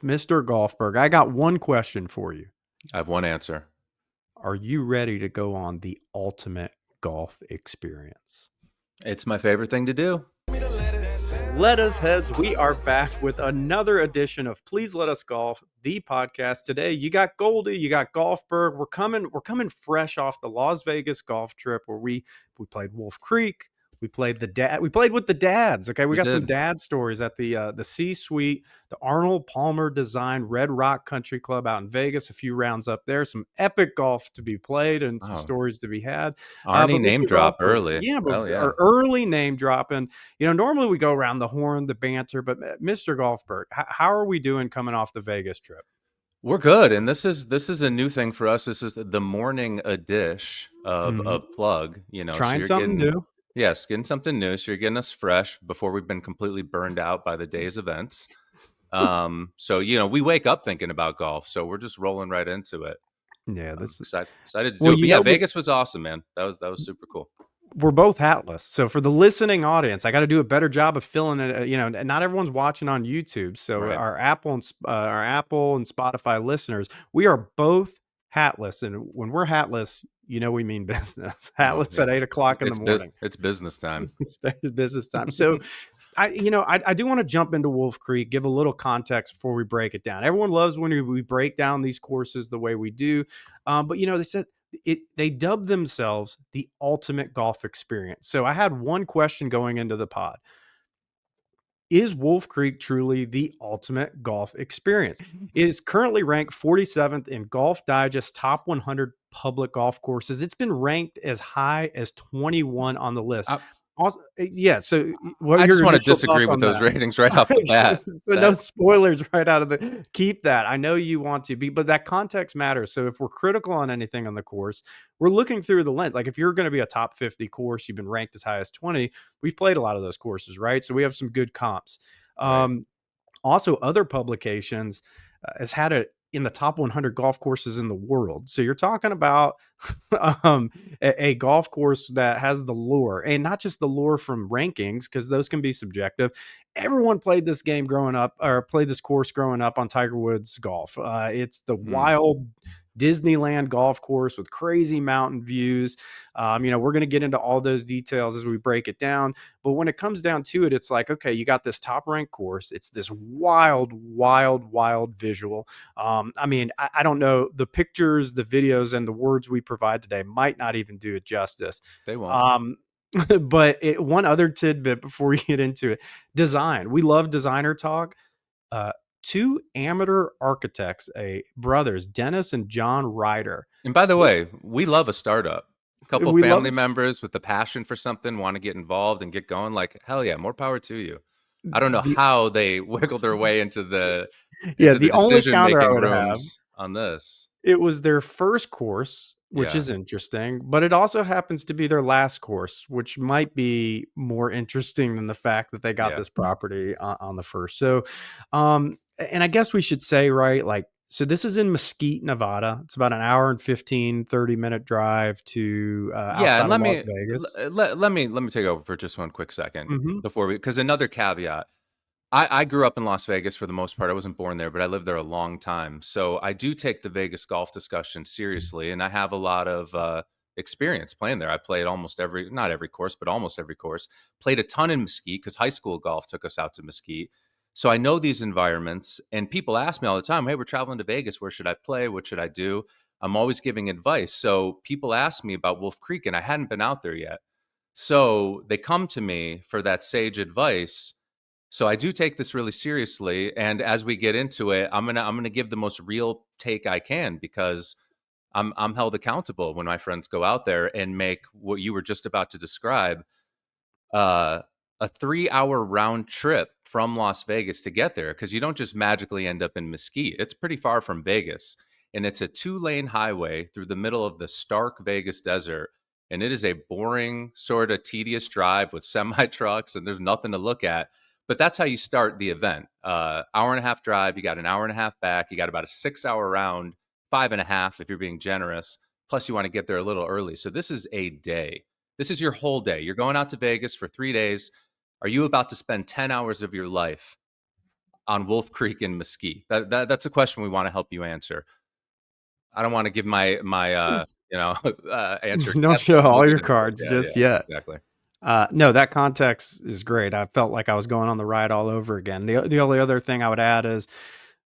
Mr. Golfberg, I got one question for you. I have one answer. Are you ready to go on the ultimate golf experience? It's my favorite thing to do. Let us heads. We are back with another edition of Please Let Us Golf, the podcast. Today, you got Goldie, you got Golfberg. We're coming fresh off the Las Vegas golf trip where we played Wolf Creek. We played we played with the dads. Okay, we We got some did. dad stories at the C Suite, the Arnold Palmer designed Red Rock Country Club out in Vegas. A few rounds up there, some epic golf to be played, and some Oh, stories to be had. Arnie But name Mr. drop Golfberg, early. yeah, but Hell yeah. our early name dropping. Normally we go around the horn, the banter, but Mr. Golfberg, how are we doing coming off the Vegas trip? We're good. And this is a new thing for us. This is the morning a dish of Mhm. plug, so Trying you're something getting new. yes, getting something new. So you're getting us fresh before we've been completely burned out by the day's events. So we wake up thinking about golf. So we're just rolling right into it. Yeah, I'm this excited to do well, it. But yeah, Vegas was awesome, man. That was super cool. we're both hatless. So for the listening audience, I got to do a better job of filling it. And not everyone's watching on YouTube. So Right. our Apple and Spotify listeners, we are both hatless, and when we're hatless, we mean business. Oh Hatless yeah. at 8 o'clock in the morning. It's business time. It's business time. So I do want to jump into Wolf Creek, give a little context before we break it down. Everyone loves when we break down these courses the way we do. But they said they dubbed themselves the ultimate golf experience. So I had one question going into the pod. Is Wolf Creek truly the ultimate golf experience? It is currently ranked 47th in Golf Digest top 100 public golf courses. It's been ranked as high as 21 on the list. I, Also, yeah. So, what are I just your want to initial disagree thoughts with on those that? ratings right off the bat. So, no That spoilers right out of the. Keep that. I know you want to be, but that context matters. So, if we're critical on anything on the course, we're looking through the lens. Like, if you're going to be a top 50 course, you've been ranked as high as 20. We've played a lot of those courses, right? So, we have some good comps. right. Um, Also, other publications has had it in the top 100 golf courses in the world. So you're talking about a golf course that has the lure, and not just the lure from rankings, because those can be subjective. Everyone played this game growing up, or played this course growing up on Tiger Woods golf. It's the Hmm. wild Disneyland golf course with crazy mountain views. We're going to get into all those details as we break it down. But when it comes down to it, it's like, okay, you got this top ranked course. It's this wild, wild, wild visual. I don't know. The pictures, the videos, and the words we provide today might not even do it justice. They won't. Um, but one other tidbit before we get into it, design. We love designer talk. Uh, Two amateur architects, brothers, Dennis and John Ryder. And by the way, we love a startup. A couple We love family members with the passion for something want to get involved and get going. Like hell yeah, more power to you. I don't know the how they wiggled their way into the yeah. into the The only decision counter I making would have. rooms on this. It was their first course, which Yeah, is interesting, but it also happens to be their last course, which might be more interesting than the fact that they got yeah. this property on the first. So, and I guess we should say, right, like, so this is in Mesquite, Nevada. It's about an hour and 30-minute drive to Yeah, and outside of Las Vegas. let me take over for just one quick second Hmm. before we because another caveat. I grew up in Las Vegas for the most part. I wasn't born there, but I lived there a long time. So I do take the Vegas golf discussion seriously, and I have a lot of experience playing there. I played almost not every course, but almost every course. Played a ton in Mesquite because high school golf took us out to Mesquite. So I know these environments, and people ask me all the time, "Hey, we're traveling to Vegas. Where should I play? What should I do?" I'm always giving advice. So people ask me about Wolf Creek, and I hadn't been out there yet. So they come to me for that sage advice. So I do take this really seriously, and as we get into it, I'm gonna give the most real take I can because I'm held accountable when my friends go out there and make what you were just about to describe, uh, a 3-hour round trip from Las Vegas to get there because you don't just magically end up in Mesquite. It's pretty far from Vegas, and it's a 2-lane highway through the middle of the stark Vegas desert. And it is a boring, sort of tedious drive with semi trucks, and there's nothing to look at. But that's how you start the event. Hour and a half drive, you got an hour and a half back, you got about a 6-hour round, 5.5 if you're being generous. Plus, you want to get there a little early. So this is a day. This is your whole day. You're going out to Vegas for 3 days. Are you about to spend 10 hours of your life on Wolf Creek and Mesquite? That's a question we want to help you answer. I don't want to give answer Don't guess, show but we'll all get your into it. cards Yeah, just yeah, yet. exactly. No, that context is great. I felt like I was going on the ride all over again. The only other thing I would add is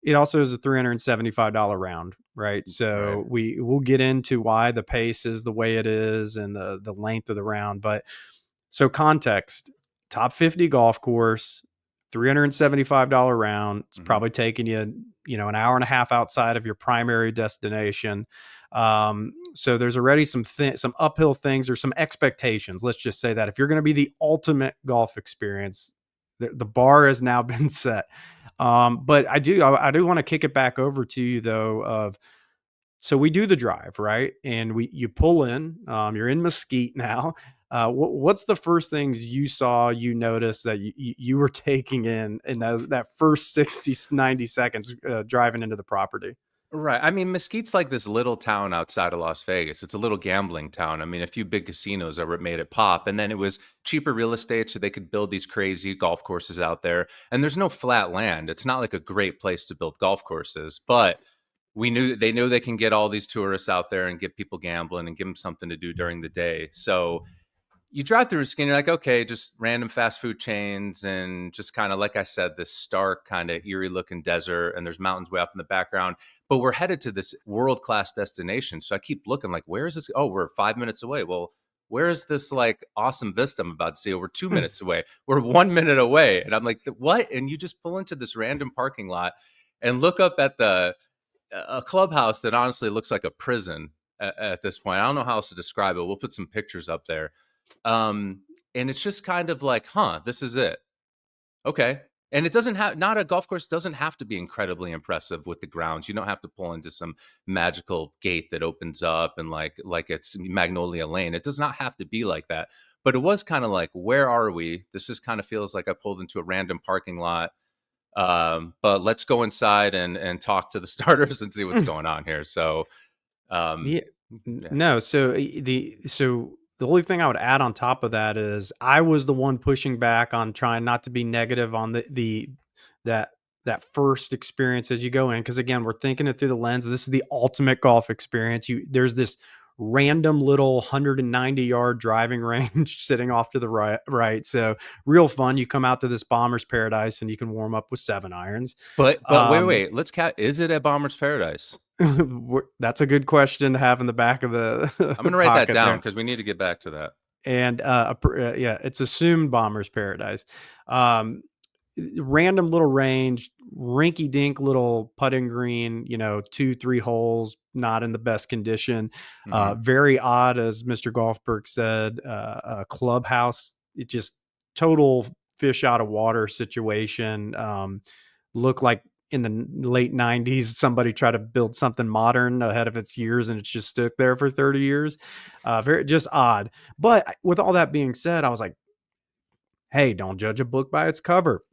it also is a $375 round, right? Right. So we'll get into why the pace is the way it is and the length of the round. But so context, top 50 golf course, $375 round. It's Hmm. probably taking you, an hour and a half outside of your primary destination. So there's already some uphill things or some expectations. Let's just say that if you're going to be the ultimate golf experience, the bar has now been set. But I do want to kick it back over to you though. So we do the drive, right? And you pull in. You're in Mesquite now. What's the first things you saw, you noticed that you were taking in that first 60 90 seconds driving into the property? Right. I mean, Mesquite's like this little town outside of Las Vegas. It's a little gambling town. I mean, a few big casinos are what made it pop. And then it was cheaper real estate, so they could build these crazy golf courses out there. And there's no flat land. It's not like a great place to build golf courses, but they knew they can get all these tourists out there and get people gambling and give them something to do during the day. So you drive through Riskin, you're like, okay, just random fast food chains and just kind of, like I said, this stark kind of eerie looking desert, and there's mountains way up in the background. But we're headed to this world class destination. So I keep looking like, where is this? Oh, we're 5 minutes away. Well, where is this like awesome vista I'm about to see? Oh, we're 2 minutes away. We're 1 minute away. And I'm like, what? And you just pull into this random parking lot and look up at the a clubhouse that honestly looks like a prison at this point. I don't know how else to describe it. We'll put some pictures up there. And it's just kind of like, huh, this is it. Okay. And it doesn't have, not a golf course doesn't have to be incredibly impressive with the grounds. You don't have to pull into some magical gate that opens up and like it's Magnolia Lane. It does not have to be like that. But it was kind of like, where are we? This just kind of feels like I pulled into a random parking lot. But let's go inside and talk to the starters and see what's going on here. So um Yeah. yeah. No, so the only thing I would add on top of that is I was the one pushing back on trying not to be negative on the that that first experience as you go in, because again, we're thinking it through the lens of this is the ultimate golf experience. There's this random little 190-yard driving range sitting off to the right. So real fun. You come out to this bomber's paradise and you can warm up with 7 irons. But wait, Um, wait, is it a Bomber's Paradise? That's a good question to have in the back of I'm the gonna write that pocket down there. because we need to get back to that. And yeah, it's assumed bomber's paradise. Um, Random little range, rinky dink little putting green, 2, 3 holes, not in the best condition. Mhm. Very odd, as Mr. Golfberg said, a clubhouse. It just total fish out of water situation. Look like in the late 90s, somebody tried to build something modern ahead of its years and it's just stood there for 30 years. Very just odd. But with all that being said, I was like, hey, don't judge a book by its cover.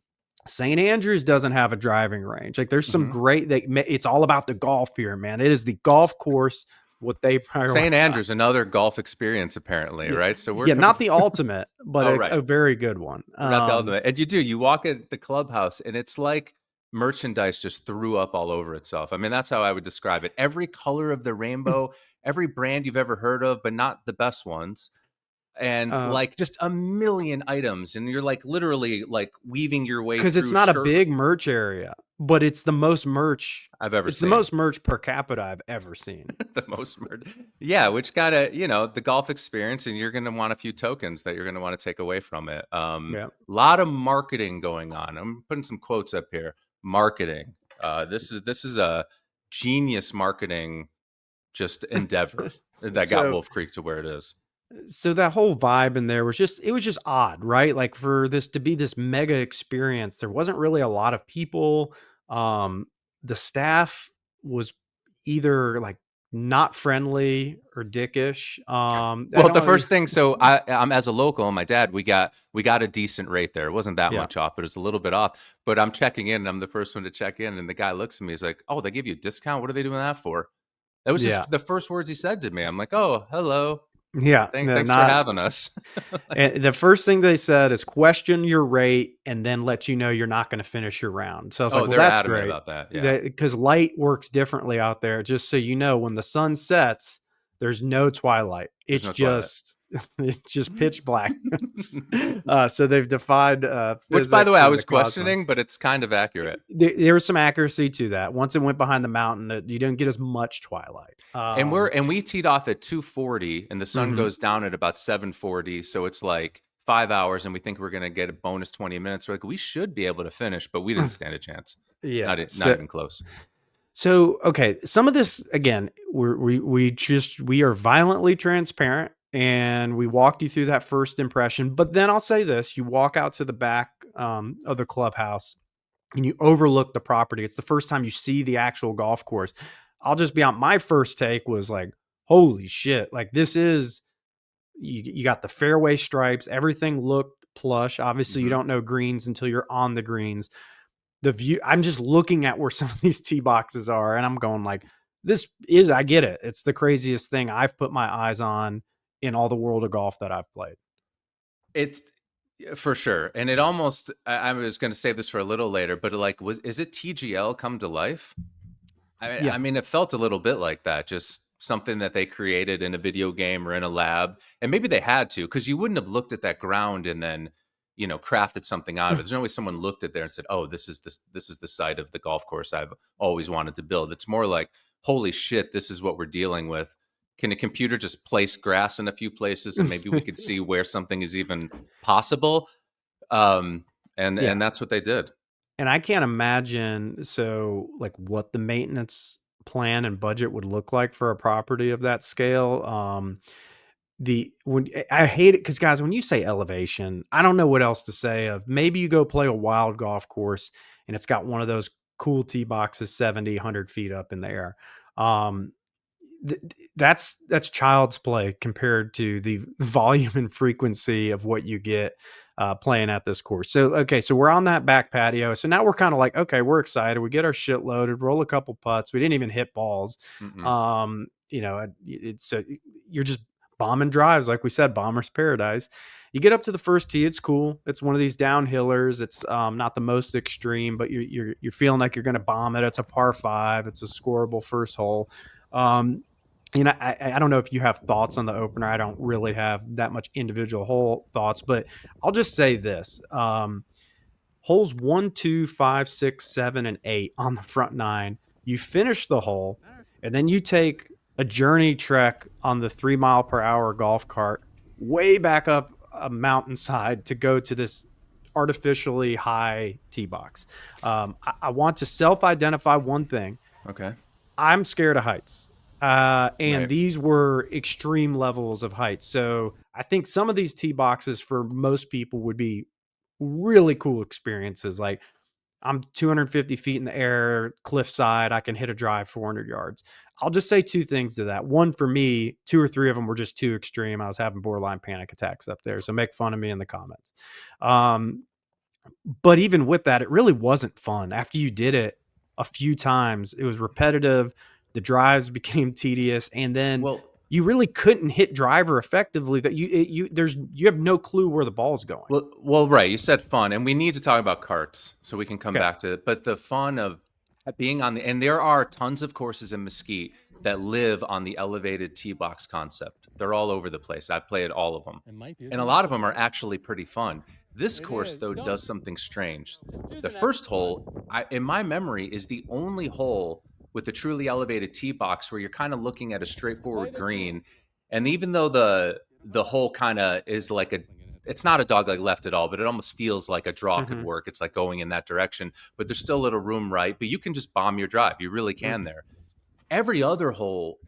St. Andrews doesn't have a driving range. Like there's some Mhm. great it's all about the golf here, man. It is the golf course what they St. prioritize. Andrews, another golf experience apparently, Yeah. right? So we're Yeah, com not the ultimate, but Oh, a right. very good one. Not the ultimate. And you walk at the clubhouse and it's like merchandise just threw up all over itself. I mean, that's how I would describe it. Every color of the rainbow, every brand you've ever heard of, but not the best ones. And uh, like just a million items. And you're like literally like weaving your way 'Cause it's through not a shirt big merch area, but I've ever it's the seen. most merch per capita I've ever seen. The most murder. Yeah, which kinda, the golf experience, and you're gonna want a few tokens that you're gonna wanna take away from it. Yeah. Lot of marketing going on. I'm putting some quotes up here. Marketing. This is a genius marketing just endeavor that got So Wolf Creek to where it is. that whole vibe in there was just odd, right? Like for this to be this mega experience, there wasn't really a lot of people. Um, the staff was either like not friendly or dickish. I Well, the don't first thing, so I'm as a local, and my dad, we got a decent rate there. It wasn't that yeah. much off, but it's a little bit off. But I'm checking in, and I'm the first one to check in, and the guy looks at me. He's like, "Oh, they give you a discount? What are they doing that for?" That was Yeah. just the first words he said to me. I'm like, "Oh, hello." Yeah, no, Thanks for not. having us. And the first thing they said is question your rate and then let you know you're not going to finish your round. So I was like, Oh, well, they're that's adamant great. about that. Yeah. Because light works differently out there. Just so you know, when the sun sets, there's no twilight. There's It's no twilight. just it's just pitch blackness. So they've defied Which, by the way, physics I and was the cosmos. questioning, but it's kind of accurate. There was some accuracy to that. Once it went behind the mountain, you don't get as much twilight. And we teed off at 2:40, and the sun Mhm. goes down at about 7:40, so it's like 5 hours, and we think we're gonna get a bonus 20 minutes. We're like, we should be able to finish, but we didn't stand a chance. Yeah. Not even close. So, okay, some of this again, we are violently transparent, and we walked you through that first impression. But then I'll say this: you walk out to the back of the clubhouse, and you overlook the property. It's the first time you see the actual golf course. I'll just be on. My first take was like, "Holy shit!" Like this is you got the fairway stripes. Everything looked plush. Obviously, you Mhm. don't know greens until you're on the greens. The view, I'm just looking at where some of these tee boxes are and I'm going like, this is, I get it. It's the craziest thing I've put my eyes on in all the world of golf that I've played. It's for sure, and it almost I was gonna save this for a little later, but, like, was is it TGL come to life? Yeah. I mean, it felt a little bit like that, just something that they created in a video game or in a lab, and maybe they had to, because you wouldn't have looked at that ground and then, crafted something out of it. There's no way someone looked at there and said, "Oh, this is the site of the golf course I've always wanted to build." It's more like, "Holy shit, this is what we're dealing with. Can a computer just place grass in a few places and maybe we could see where something is even possible?" Um, Yeah. and that's what they did. And I can't imagine so like what the maintenance plan and budget would look like for a property of that scale. The when I hate it because guys, when you say elevation, I don't know what else to say of maybe you go play a wild golf course and it's got one of those cool tee boxes 70, 100 feet up in the air. Um, that's child's play compared to the volume and frequency of what you get playing at this course. So okay, so we're on that back patio. So now we're kind of like, okay, we're excited. We get our shit loaded, roll a couple putts. We didn't even hit balls. Mm-mm. It's you're just bombing drives, like we said, bomber's paradise. You get up to the first tee, it's cool. It's one of these downhillers. It's not the most extreme, but you're feeling like you're going to bomb it. It's a par five. It's a scoreable first hole. Um, I don't know if you have thoughts on the opener. I don't really have that much individual hole thoughts, but I'll just say this. Holes 1, 2, 5, 6, 7, and 8 on the front nine, you finish the hole, and then you take a journey trek on the 3 mile per hour golf cart way back up a mountainside to go to this artificially high tee box. I want to self identify one thing. Okay. I'm scared of heights. And Right. these were extreme levels of height. So I think some of these tee boxes for most people would be really cool experiences. Like I'm 250 feet in the air, cliffside. I can hit a drive 400 yards. I'll just say two things to that. One, for me, two or three of them were just too extreme. I was having borderline panic attacks up there. So make fun of me in the comments. Um, but even with that, it really wasn't fun. After you did it a few times, it was repetitive. The drives became tedious, and then Well, you really couldn't hit driver effectively. That you have no clue where the ball's going. right. You said fun, and we need to talk about carts so we can come Okay. back to it. But the fun of being on the and there are tons of courses in Mesquite that live on the elevated tee box concept. They're all over the place. I play at all of them, and a lot of them are actually pretty fun. This course, though, does something strange. The first hole, in my memory, is the only hole with a truly elevated tee box where you're kind of looking at a straightforward green, and even though the hole kind of is like a it's not a dogleg left at all, but it almost feels like a draw could Mhm. work. It's like going in that direction, but there's still a little room, right? But you can just bomb your drive. You really can Mhm. there. Every other hole,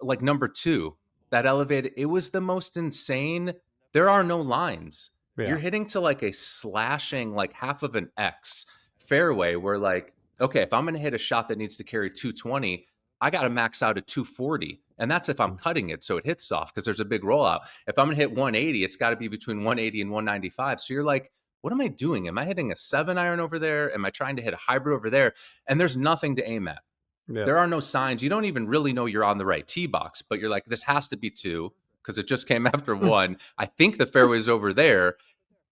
like number two, that elevated, it was the most insane. There are no lines. You're Yeah. hitting to like a slashing, like half of an X fairway where, like, okay, if I'm going to hit a shot that needs to carry 220, I got to max out at 240. And that's if I'm Mm. cutting it so it hits soft because there's a big rollout. If I'm going to hit 180, it's got to be between 180 and 195. So you're like, what am I doing? Am I hitting a 7 iron over there? Am I trying to hit a hybrid over there? And there's nothing to aim at. Yeah. There are no signs. You don't even really know you're on the right tee box, but you're like, this has to be two. because it just came after one. I think the fairway's over there.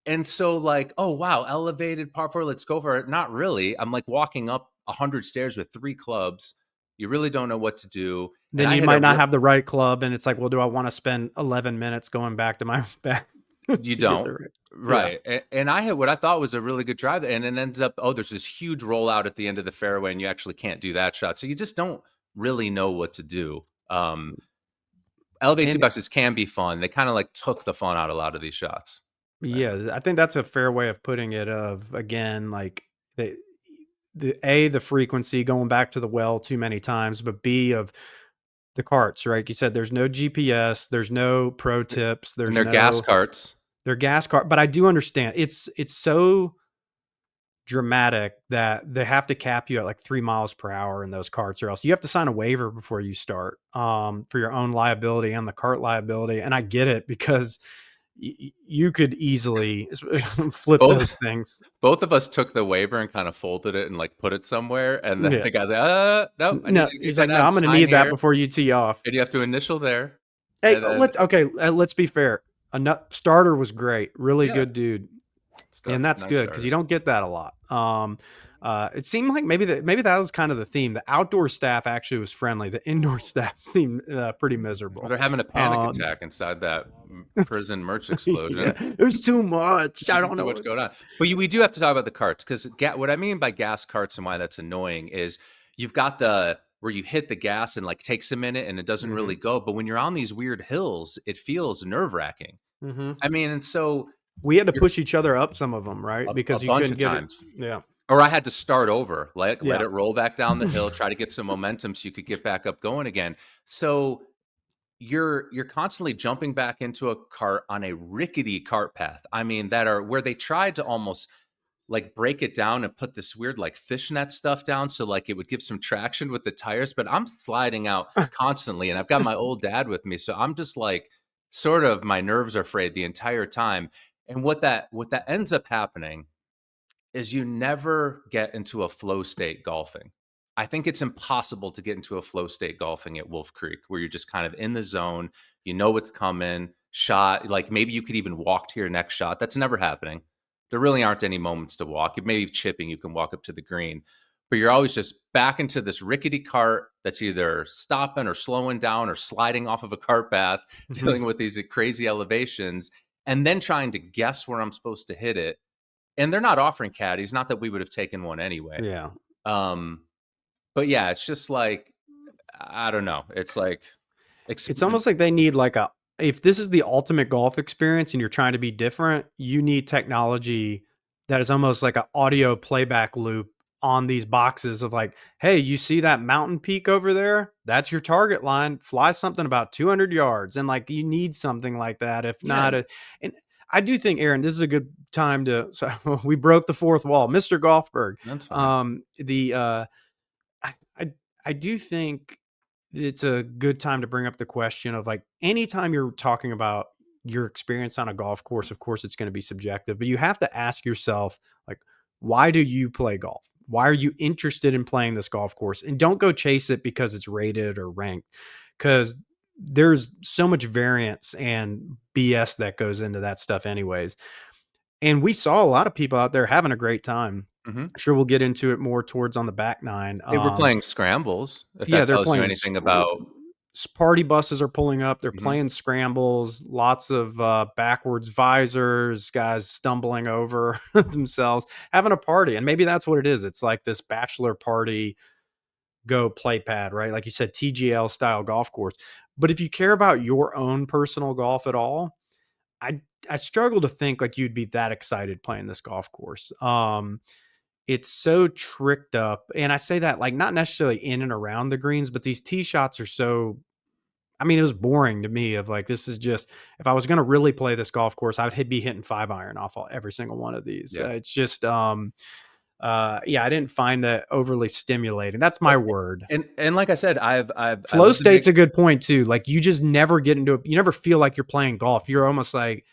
And so, like, oh, wow, elevated par four, let's go for it. Not really. I'm like walking up 100 stairs with three clubs. You really don't know what to do. And Then I you hit a might not real, have the right club, and it's like, well, do I want to spend 11 minutes going back to my back you to get don't. the right? Yeah. Right. And I hit what I thought was a really good drive. And it ends up, oh, there's this huge rollout at the end of the fairway, and you actually can't do that shot. So you just don't really know what to do. Elevate two And boxes can be fun. They kind of like took the fun out of a lot of these shots. Right. yeah, I think that's a fair way of putting it. Of again, like the frequency going back to the well too many times, but B of the carts, right? Like you said, there's no GPS, there's no pro tips, And there's they're gas no carts. they're gas cart. But I do understand it's so dramatic that they have to cap you at like 3 miles per hour in those carts, or else you have to sign a waiver before you start, for your own liability and the cart liability. And I get it because you could easily flip those Both things. both of us took the waiver and kind of folded it and like put it somewhere. And then Yeah. the guy's like, nope, I need No, you to get he's that like, no, down, I'm going to sign need that here. before you tee off. And you have to initial there. Hey, And then, let's okay. Let's be fair. Starter was great, really yeah, good dude, and stuff, that's nice good because you starters. don't get that a lot. It seemed like maybe that was kind of the theme. The outdoor staff actually was friendly. The indoor staff seemed pretty miserable. They're having a panic Um, attack inside that prison merch yeah, explosion. there's too much. I This is don't too know. much going on. But we do have to talk about the carts because what I mean by gas carts and why that's annoying is you've got the where you hit the gas and like takes a minute and it doesn't Hmm. really go. But when you're on these weird hills, it feels nerve wracking. Hmm. I mean, and so We had to you're push each other up some of them, right? a Because you bunch couldn't of get it. times. Yeah, Or I had to start over, like let yeah. it roll back down the hill, try to get some momentum so you could get back up going again. So you're constantly jumping back into a cart on a rickety cart path. I mean, that are where they tried to almost like break it down and put this weird like fishnet stuff down so like it would give some traction with the tires, but I'm sliding out constantly and I've got my old dad with me. So I'm just like sort of my nerves are frayed the entire time. And what that ends up happening is you never get into a flow state golfing. I think it's impossible to get into a flow state golfing at Wolf Creek where you're just kind of in the zone, you know what's coming, shot, like maybe you could even walk to your next shot. That's never happening. There really aren't any moments to walk. Maybe chipping, you can walk up to the green, but you're always just back into this rickety cart that's either stopping or slowing down or sliding off of a cart path, dealing with these crazy elevations, and then trying to guess where I'm supposed to hit it, and they're not offering caddies, not that we would have taken one anyway. Yeah. Um, but yeah, it's just like I don't know. It's like It's almost like they need like a if this is the ultimate golf experience and you're trying to be different, you need technology that is almost like an audio playback loop on these boxes of like, hey, you see that mountain peak over there? That's your target line. Fly something about 200 yards. And like you need something like that. If yeah, not, and I do think, Aaron, this is a good time to. So we broke the fourth wall, Mr. Golfberg. that's fine. The I, I I do think it's a good time to bring up the question of like anytime you're talking about your experience on a golf course, of course it's going to be subjective, but you have to ask yourself like, why do you play golf? Why are you interested in playing this golf course? And don't go chase it because it's rated or ranked, because there's so much variance and BS that goes into that stuff anyways. And we saw a lot of people out there having a great time. Hmm. Sure, we'll get into it more towards on the back nine. They were playing scrambles, if Yeah, that they're tells you playing anything about. party buses are pulling up, they're Mhm. playing scrambles, lots of, backwards visors, guys stumbling over themselves, having a party, and maybe that's what it is. It's like this bachelor party go play pad, right? Like you said, TGL style golf course. But if you care about your own personal golf at all, I I struggle to think like you'd be that excited playing this golf course. It's so tricked up, and I say that like not necessarily in and around the greens, but these tee shots are so. I mean, it was boring to me. Of like, this is just if I was going to really play this golf course, I would be hitting 5 iron off every single one of these. Yeah. It's just, yeah, I didn't find that overly stimulating. That's A my word. and like I said, I Flow lived in state's Vegas. a good point too. Like, you just never get into it. You never feel like you're playing golf. You're almost like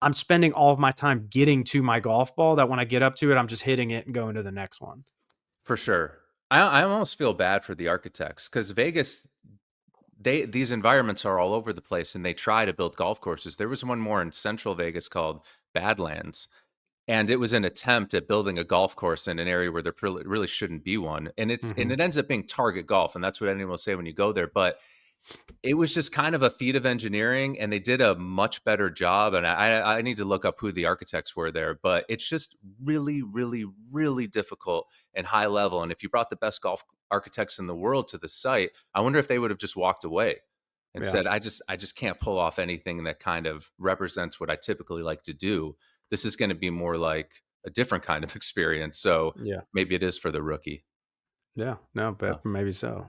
I'm spending all of my time getting to my golf ball. That when I get up to it, I'm just hitting it and going to the next one. For sure. I almost feel bad for the architects because Vegas these environments are all over the place, and they try to build golf courses. There was one more in Central Vegas called Badlands, and it was an attempt at building a golf course in an area where there really shouldn't be one, and Mhm. it ends up being target golf, and that's what anyone will say when you go there, but it was just kind of a feat of engineering, and they did a much better job, and I need to look up who the architects were there, but it's just really, really, really difficult and high level, and if you brought the best golf architects in the world to the site, I wonder if they would have just walked away and Yeah. said, I just can't pull off anything that kind of represents what I typically like to do. This is gonna be more like a different kind of experience, so Yeah. maybe it is for the rookie. Yeah, no, Oh, but maybe so.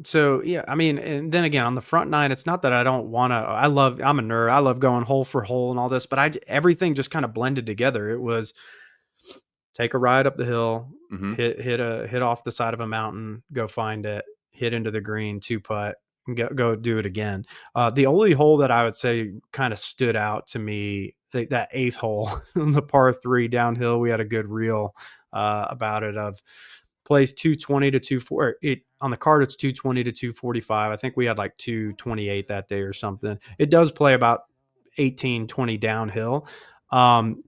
So yeah, I mean, and then again, on the front nine, it's not that I don't want to. I'm a nerd. I love going hole for hole and all this, but everything just kind of blended together. It was take a ride up the hill, mhm. hit off the side of a mountain, go find it, hit into the green, two putt, and go do it again. The only hole that I would say kind of stood out to me, that eighth hole on the par three downhill, we had a good reel about it of plays 220 to 24. It on the card, it's 220 to 245. I think we had like 228 that day or something. It does play about 18, 20 downhill. Um,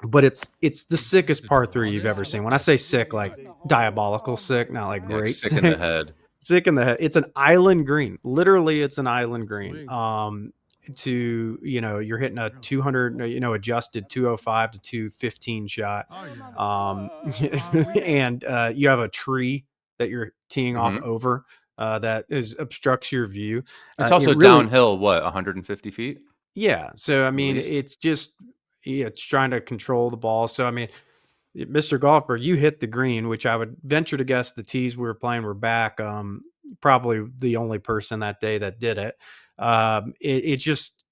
but it's the sickest par three you've ever seen. When I say sick, like diabolical sick, not like Yeah, like great sick in the sick. head. Sick in the head. It's an island green. Literally, it's an island green. You're hitting a 200, adjusted 205 to 215 shot. Um, and you have a tree that you're teeing off Mhm. over that is obstructs your view. It's It also really, downhill, what, 150 feet yeah. So I at mean, least? it's just yeah, it's trying to control the ball. So I mean, Mr. Golfer, you hit the green, which I would venture to guess the tees we were playing were back. Probably the only person that day that did it. It just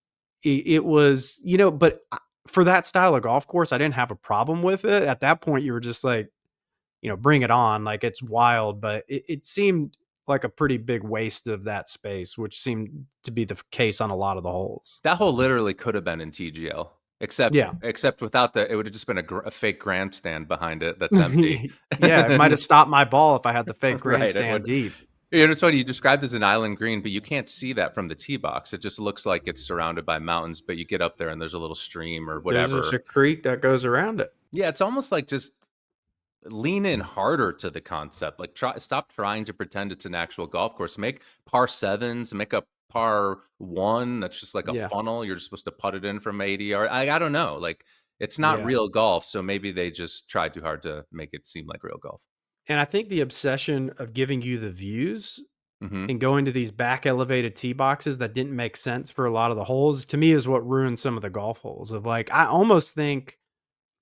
it was, but for that style of golf course, I didn't have a problem with it. At that point, you were just like, bring it on. Like it's wild, but it seemed like a pretty big waste of that space, which seemed to be the case on a lot of the holes. That hole literally could have been in TGL, Yeah. except without the it would have just been a fake grandstand behind it that's empty. Yeah. It might have stopped my ball if I had the fake Right, it grandstand would. deep. It's funny, you described as an island green, but you can't see that from the tee box. It just looks like it's surrounded by mountains, but you get up there and there's a little stream or There's just whatever. a creek that goes around it. Yeah, it's almost like just lean in harder to the concept. Like stop trying to pretend it's an actual golf course. Make par sevens, make a par one that's just like a Yeah. funnel. You're just supposed to put it in from 80 yards. I don't know. Like it's not Yeah. real golf, so maybe they just tried too hard to make it seem like real golf. And I think the obsession of giving you the views Hmm. and going to these back elevated tee boxes that didn't make sense for a lot of the holes, to me, is what ruined some of the golf holes. Of like, I almost think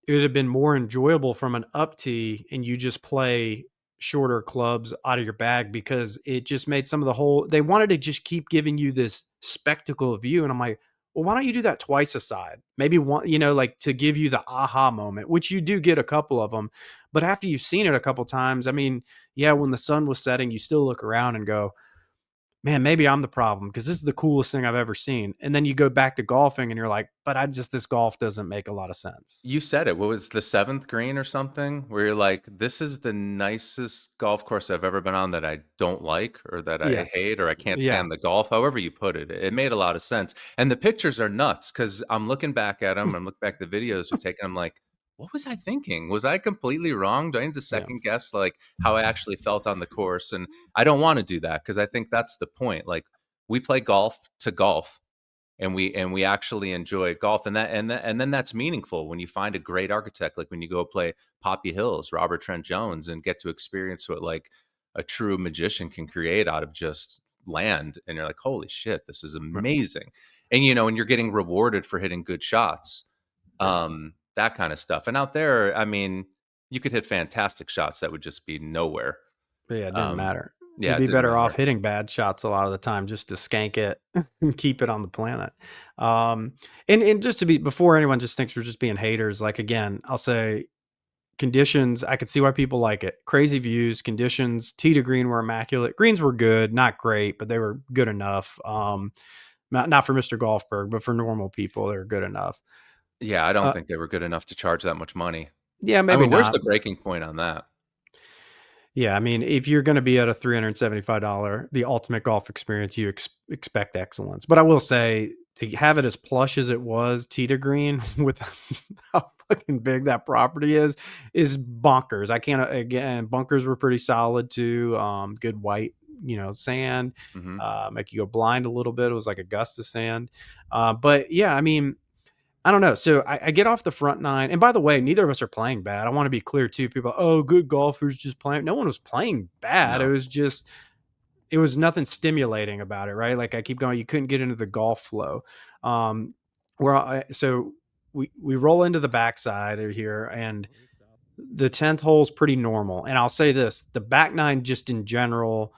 it would have been more enjoyable from an up tee and you just play shorter clubs out of your bag, because it just made some of the whole, they wanted to just keep giving you this spectacle of view. And I'm like, well, why don't you do that twice a side? Maybe one, like to give you the aha moment, which you do get a couple of them. But after you've seen it a couple times, I mean, yeah, when the sun was setting, you still look around and go, man, maybe I'm the problem because this is the coolest thing I've ever seen. And then you go back to golfing and you're like, but this golf doesn't make a lot of sense. You said it. What was the seventh green or something? Where you're like, this is the nicest golf course I've ever been on that I don't like or that I Yes. hate or I can't Yeah. stand the golf. However you put it, it made a lot of sense. And the pictures are nuts because I'm looking back at them. I'm looking back at the videos we're taking. I'm like, what was I thinking? Was I completely wrong? Do I need to Yeah. second guess like how I actually felt on the course? And I don't want to do that because I think that's the point. Like we play golf to golf and we actually enjoy golf and then that's meaningful when you find a great architect like when you go play Poppy Hills, Robert Trent Jones, and get to experience what like a true magician can create out of just land, and you're like, holy shit, this is Right. amazing. And and you're getting rewarded for hitting good shots, Yeah. that kind of stuff. And out there, I mean, you could hit fantastic shots that would just be nowhere. But yeah, it didn't um matter. yeah, You'd it be didn't better off matter. hitting bad shots a lot of the time just to skank it and keep it on the planet. Um, and just to be, before anyone just thinks we're just being haters, like again, I'll say conditions, I could see why people like it. Crazy views, conditions, tee to green were immaculate. Greens were good, not great, but they were good enough. Not for Mr. Golfberg, but for normal people, they were good enough. Yeah, I don't Uh, think they were good enough to charge that much money. yeah, I maybe mean, where's not. the breaking point on that? Yeah, I mean, if you're gonna be at a $375, the ultimate golf experience, you expect excellence. But I will say, to have it as plush as it was, tee to green, with how fucking big that property is bonkers. I can't again, bunkers were pretty solid too, good white, sand, Mhm. make you go blind a little bit. It was like Augusta sand. But yeah, I mean, I don't know. So I get off the front nine, and by the way, neither of us are playing bad. I want to be clear too. People, oh, good golfers just playing. No one was playing bad. It No. was just it was nothing stimulating about it, right? Like I keep going, you couldn't get into the golf flow. Um, so we roll into the backside of here, and the 10th hole is pretty normal. And I'll say this: the back nine, just in general,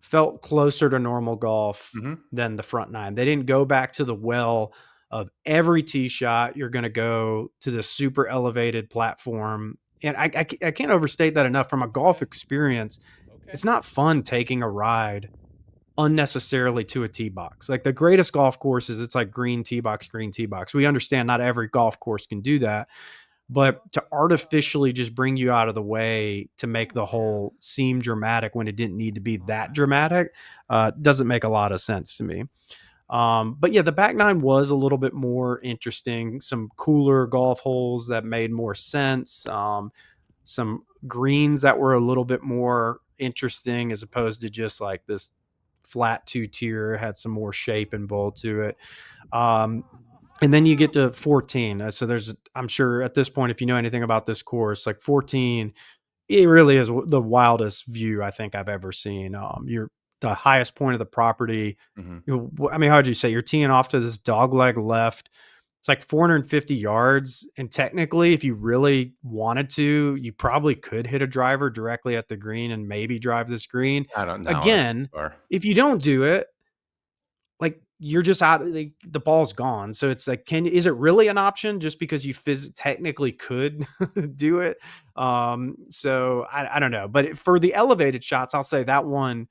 felt closer to normal golf Mhm. than the front nine. They didn't go back to the well of every tee shot. You're going to go to the super elevated platform. And I can't overstate that enough from a golf experience. It's not fun taking a ride unnecessarily to a tee box. Like the greatest golf courses, it's like green tee box, green tee box. We understand not every golf course can do that, but to artificially just bring you out of the way to make the hole seem dramatic when it didn't need to be that dramatic, doesn't make a lot of sense to me. But yeah, the back nine was a little bit more interesting. Some cooler golf holes that made more sense. Some greens that were a little bit more interesting as opposed to just like this flat two tier, had some more shape and bowl to it. Um, and then you get to 14. So there's, I'm sure at this point, if you know anything about this course, like 14, it really is the wildest view I think I've ever seen. You're the highest point of the property. Mhm. I mean, how'd you say you're teeing off to this dog leg left? It's like 450 yards. And technically, if you really wanted to, you probably could hit a driver directly at the green and maybe drive this green. I don't know. That's too Again, far. if you don't do it, like you're just out, the ball's gone. So it's like, is it really an option just because you technically could do it? So I don't know, but for the elevated shots, I'll say that one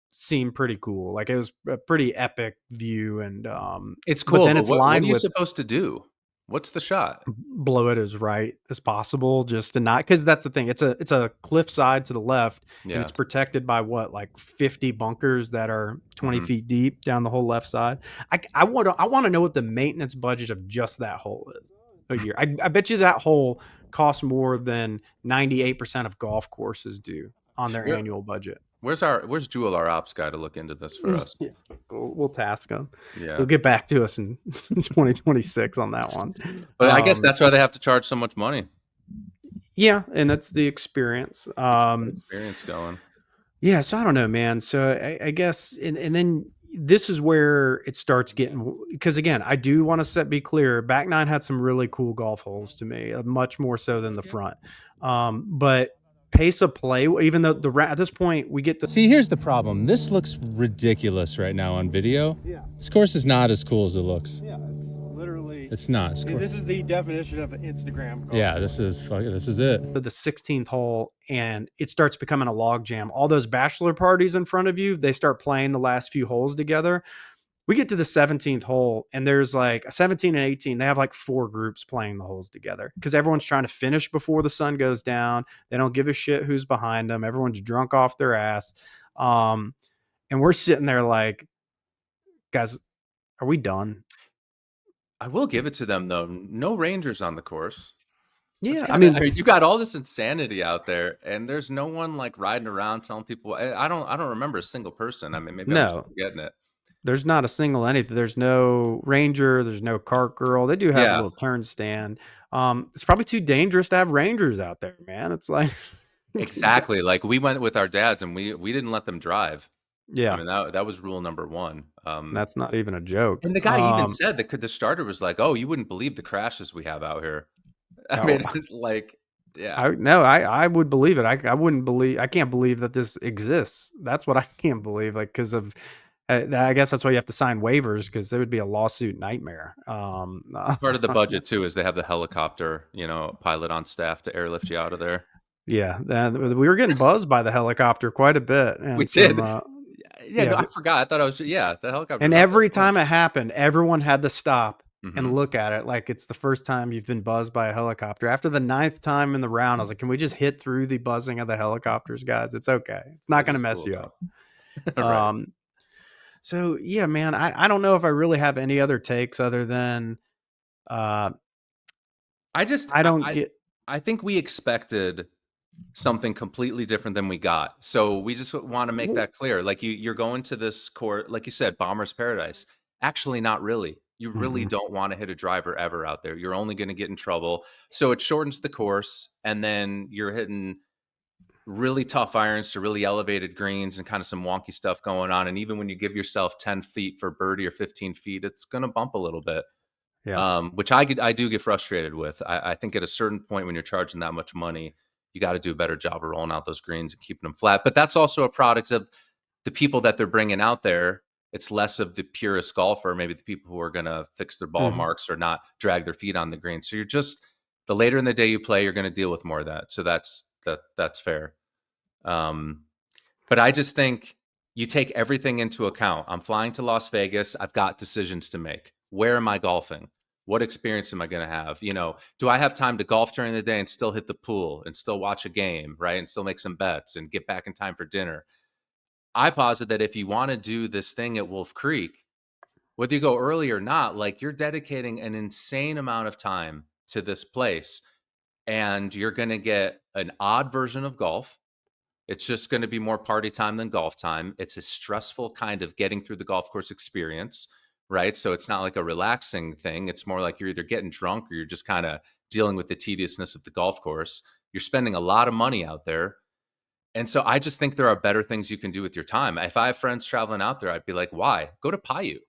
seemed pretty cool. Like it was a pretty epic view, and It's but cool, then but it's what are lined you with supposed to do? What's the shot? blow it as right as possible, just to not, because that's the thing, it's a cliff side to the left, and Yeah. it's protected by what, like 50 bunkers that are 20 Mhm. feet deep down the whole left side. I want to know what the maintenance budget of just that hole is a year. I bet you that hole costs more than 98% of golf courses do on their Where annual budget. where's Jewel, our ops guy, to look into this for us? Yeah, we'll task them. He'll Yeah. get back to us in 2026 on that one. But I guess that's why they have to charge so much money. Yeah, and that's the experience. To keep that experience going. Yeah, so I don't know, man. So I guess, and then this is where it starts getting, because again, I do want to be clear. Back nine had some really cool golf holes to me, much more so than the front. But pace of play, even though at this point we get the See, here's the problem. This looks ridiculous right now on video. yeah, This course is not as cool as it looks. yeah, it's literally It's not. this is the definition of an Instagram golf. Yeah, this is it. To the 16th hole, and it starts becoming a log jam. All those bachelor parties in front of you, they start playing the last few holes together. We get to the 17th hole, and there's like 17 and 18. They have like four groups playing the holes together because everyone's trying to finish before the sun goes down. They don't give a shit who's behind them. Everyone's drunk off their ass. Um, and we're sitting there like, guys, are we done? I will give it to them though. No rangers on the course. That's Yeah. kinda, I mean, you got all this insanity out there, and there's no one, like, riding around telling people I don't remember a single person. I mean, maybe I'm just No, forgetting it. there's not a single anything. There's no ranger. There's no cart girl. They do have a Yeah, little turn stand. It's probably too dangerous to have rangers out there, man. It's like, exactly, like, we went with our dads, and we didn't let them drive. I yeah, mean, that was rule number 1. that's not even a joke. And the guy even said that the starter was like, "Oh, you wouldn't believe the crashes we have out here." I Oh, mean, like, yeah. I no, I would believe it. I wouldn't believe. I can't believe that this exists. That's what I can't believe. Like because of, I guess that's why you have to sign waivers because it would be a lawsuit nightmare. Part of the budget too is they have the helicopter, pilot on staff to airlift you out of there. Yeah, we were getting buzzed by the helicopter quite a bit, We and some, did. Yeah, yeah, no, I forgot. I thought I was, yeah, the and helicopter's out there every a bunch. time it happened, everyone had to stop and Mhm. look at it like it's the first time you've been buzzed by a helicopter. After the ninth time in the round, I was like, "Can we just hit through the buzzing of the helicopters, guys? It's okay. It's not It gonna is mess cool you up." though. Right. Um, so yeah, man, I don't know if I really have any other takes other than, uh, I just I I don't I get I think we expected something completely different than we got. So we just want to make w that clear. Like you're going to this court, like you said, Bomber's Paradise. Actually, not really. You really mhm, don't want to hit a driver ever out there. You're only going to get in trouble. So it shortens the course, and then you're hitting really tough irons to really elevated greens and kind of some wonky stuff going on. And even when you give yourself 10 feet for birdie or 15 feet, it's going to bump a little bit, yeah, which I do get frustrated with. I think at a certain point when you're charging that much money, you got to do a better job of rolling out those greens and keeping them flat. But that's also a product of the people that they're bringing out there. It's less of the purest golfer, maybe the people who are going to fix their ball mhm, marks or not drag their feet on the green. So you're just the later in the day you play, you're going to deal with more of that. So that's fair. Um, but I just think you take everything into account. I'm flying to Las Vegas. I've got decisions to make. Where am I golfing? What experience am I going to have? Do I have time to golf during the day and still hit the pool and still watch a game, right? And still make some bets and get back in time for dinner? I posit that if you want to do this thing at Wolf Creek, whether you go early or not, like you're dedicating an insane amount of time to this place and you're going to get an odd version of golf. It's just going to be more party time than golf time. It's a stressful kind of getting through the golf course experience, right? So it's not like a relaxing thing. It's more like you're either getting drunk or you're just kind of dealing with the tediousness of the golf course. You're spending a lot of money out there. And so I just think there are better things you can do with your time. If I have friends traveling out there, I'd be like, why? Go to Paiute.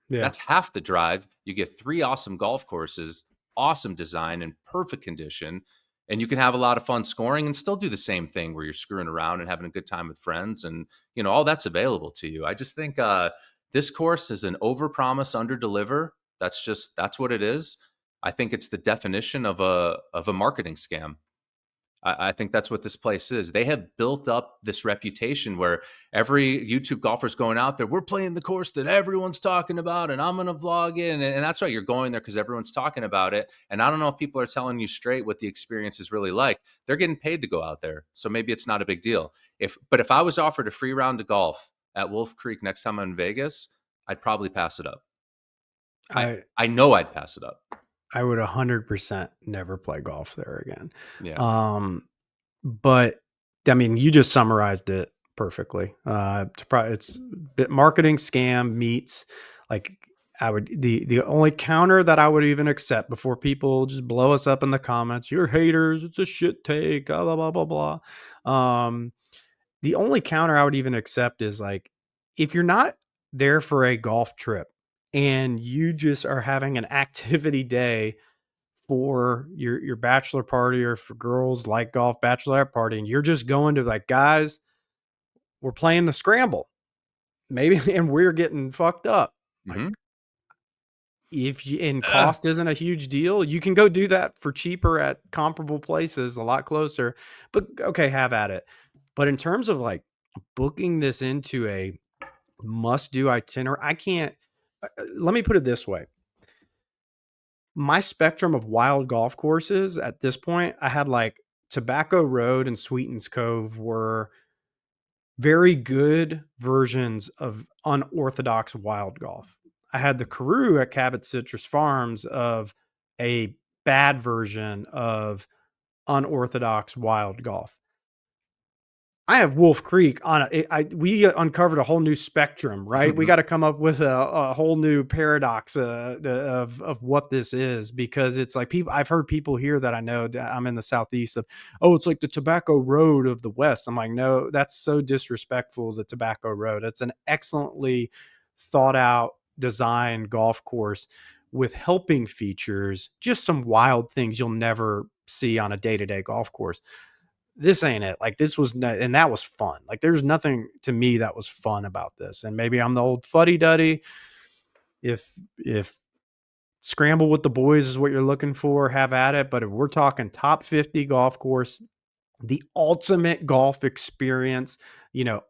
yeah. That's half the drive. You get 3 awesome golf courses, awesome design, and perfect condition, and you can have a lot of fun scoring and still do the same thing where you're screwing around and having a good time with friends, and, all that's available to you. I just think, this course is an overpromise, underdeliver. That's what it is. I think it's the definition of a marketing scam. I think that's what this place is. They have built up this reputation where every YouTube golfer's going out there. We're playing the course that everyone's talking about, and I'm going to vlog in. And that's why you're going there because everyone's talking about it. And I don't know if people are telling you straight what the experience is really like. They're getting paid to go out there, so maybe it's not a big deal. But if I was offered a free round of golf at Wolf Creek next time I'm in Vegas, I'd probably pass it up. I I I know I'd pass it up. I would 100% never play golf there again. Yeah. Um, but I mean, you just summarized it perfectly. It's bit marketing scam meets like I would the only counter that I would even accept before people just blow us up in the comments. You're haters. It's a shit take. Blah blah blah blah blah. The only counter I would even accept is like if you're not there for a golf trip and you just are having an activity day for your bachelor party or for girls like golf bachelorette party and you're just going to like guys we're playing the scramble maybe and we're getting fucked up like Hmm. if you and cost isn't a huge deal you can go do that for cheaper at comparable places a lot closer but okay have at it but in terms of like booking this into a must do itinerary I can't let me put it this way my spectrum of wild golf courses at this point, I had like Tobacco Road and Sweetens Cove were very good versions of unorthodox wild golf. I had the Carew at Cabot Citrus Farms of a bad version of unorthodox wild golf. I have Wolf Creek on we uncovered a whole new spectrum, right? We got to come up with a whole new paradox of what this is because it's like people. I've heard people here that I know. That I'm in the southeast of. Oh, it's like the Tobacco Road of the West. I'm like, no, that's so disrespectful. The Tobacco Road. It's an excellently thought out, designed golf course with helping features. Just some wild things you'll never see on a day to day golf course this ain't it. Like this was, and that was fun. Like there's nothing to me that was fun about this. And maybe I'm the old fuddy duddy. If scramble with the boys is what you're looking for, have at it. But if we're talking top 50 golf course, the ultimate golf experience,